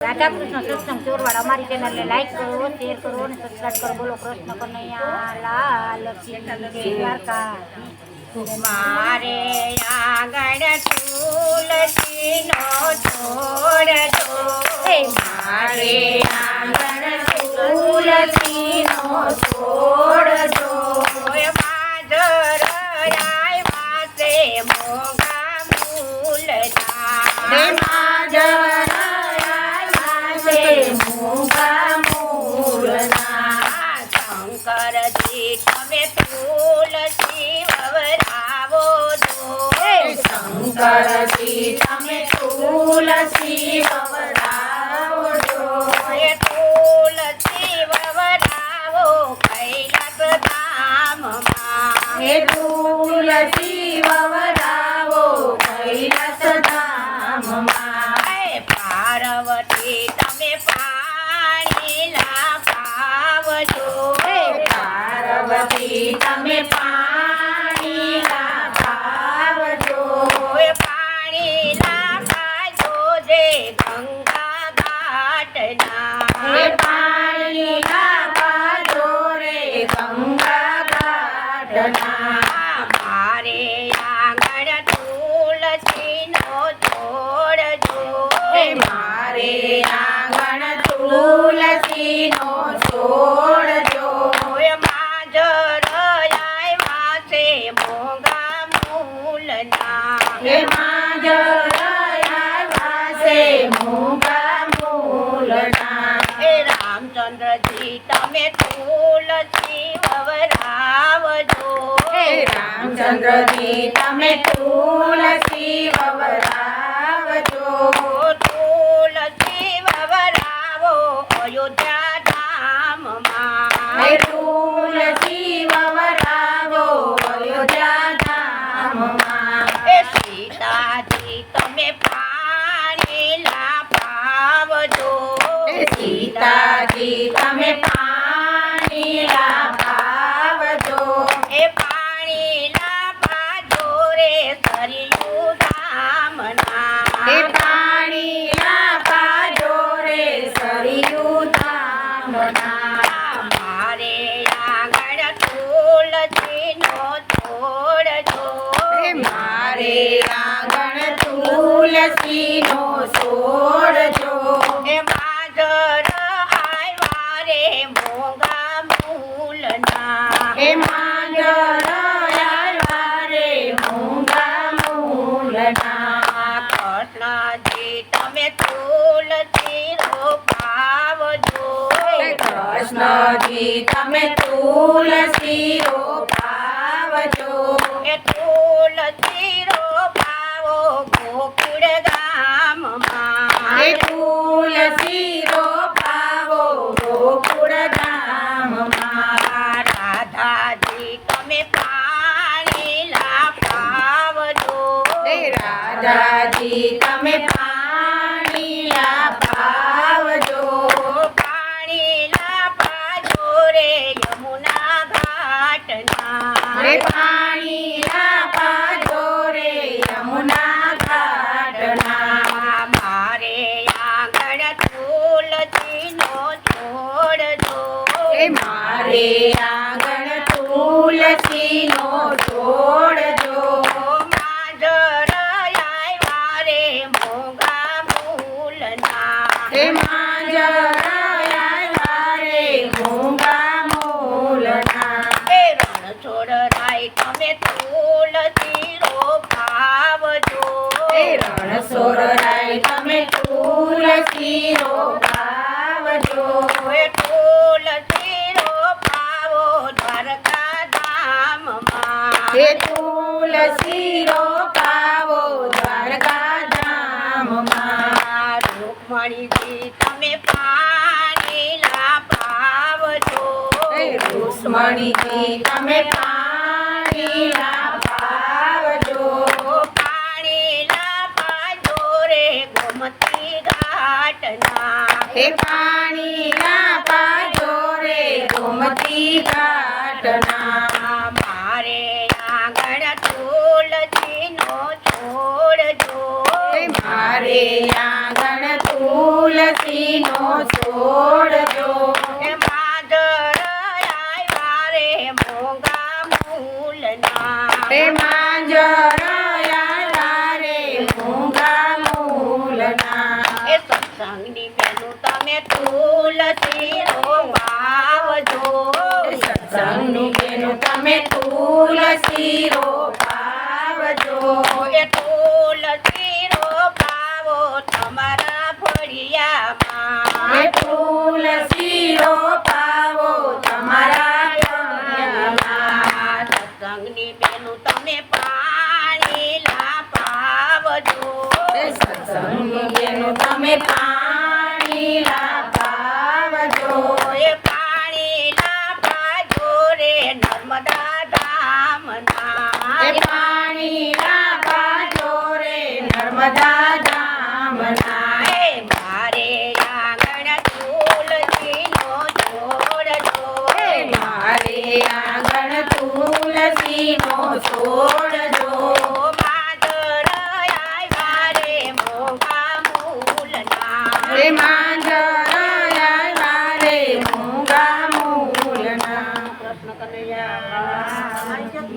राधा कृष्ण सत्संग चोरवाड़ हमारी चैनल ने लाइक करो, शेर करो और सब्सक्राइब करो। बोलो कृष्ण कन्हैया लाल की जय। द्वारका मारे आंगण तुलसी नो छोड़ दो, मारे आंगण तुलसी नो छोड़ दो। माधर आय वासे मोगा मूलना, माधर आय वासे मोगा मूलना। शंकर जी तमे तुलसी ववरावो दो, शंकर जी तमे तुलसी ववरावो दो। तुलसी ववरावो कैलास धाम मां, तुलसी ववरावो कैलास धाम मां। पार्वती तमे पाणी लावજો, पार्वती तमे पाणी लावજો। पाणी लावજો जे गंगा घाटना, पाणी लावજો रे गंगा घाटना। मारे आंगण तुलसी नो छोड़જો, मारे आंगण तुलसी नो छोड़જો। माजर आय वासे मोगा मूलना, माजर आय वासे मोगा मूलना। रामचंद्र जी तमे तुलसी ववरावજો, रामचंद्र जी तमे तुलसी ववरावજો। तुलसी ववरावो अयोध्या धाम मां, तुलसी ववरावो अयोध्या धाम मां। सीताजी तमे पाणी लावજો, सीताजी तमे पाणी लावજો। पाणी लावજો रे सरयू धामना, पाणी लावજો रे सरयू धामना। मारे आंगण तुलसी नो छोड़જો, मारे आंगण तुलसी नो छोड़જો। माजर आय वारे मोगा मूलना, माजर आय वारे मोगा मूलना। कृष्ण जी तमे तुलसी रोपावજો, कृष्ण जी तमे तुलसी रोपावજો। तुलसी रोपावो गोकुळ गाम मां, तुलसी रोपावो गोकुळ गाम मां। राधा जी तमे पाणी लावજો, राधा जी तमे पाणी लावજો। पाणी लावજો रे यमुना घाटना, पाणी लावજો रे यमुना घाटना। मारे आंगण तुलसी नो छोड़જો, मारे आंगण तुलसी नो छोड़જો। माजर आय वारे मोगा मूलना, माजर आय वारे मोगा मूलना। रणछोड़ राय तमे तुलसी रोपावજો, रणछोड़ राय तमे तुलसी रोपावજો। तुलसी रोपावो द्वारका धाम मां, तुलसी रोपावो द्वारका धाम मां। रुक्मणी जी तमे पाणी लावજો, रुक्मणी जी तमे पाणी लावજો। पाणी लावજો रे गोमती घाटना, पाणी लावજો रे गोमती घाटना। मारे आंगण तुलसी नो छोड़જો, મારે આંગણ તુલસીનો છોડ જો માજર આવ્યા રે મોંઘા મૂલના માંજર આવ્યા રે મોંઘા મૂલના સત્સંગની બેનું તમે તુલસી રોપાવજો સત્સંગની બેનું તમે તુલસી રોપાવજો તુલસી રોપાવો તમારા ફળિયામાં તુલસી રોપાવો તમારા ફળિયામાં સત્સંગની બેનું તમે પાણી લાપાવજો સત્સંગની બેનું તમે પાણી લાપાવજો પાણી લાપાજો રે નર્મદા ધામના પાણી લાપાજો રે નર્મદા ધામના મારે આંગણ તુલસીનો છોડ જો મારે આંગણ તુલસીનો છોડ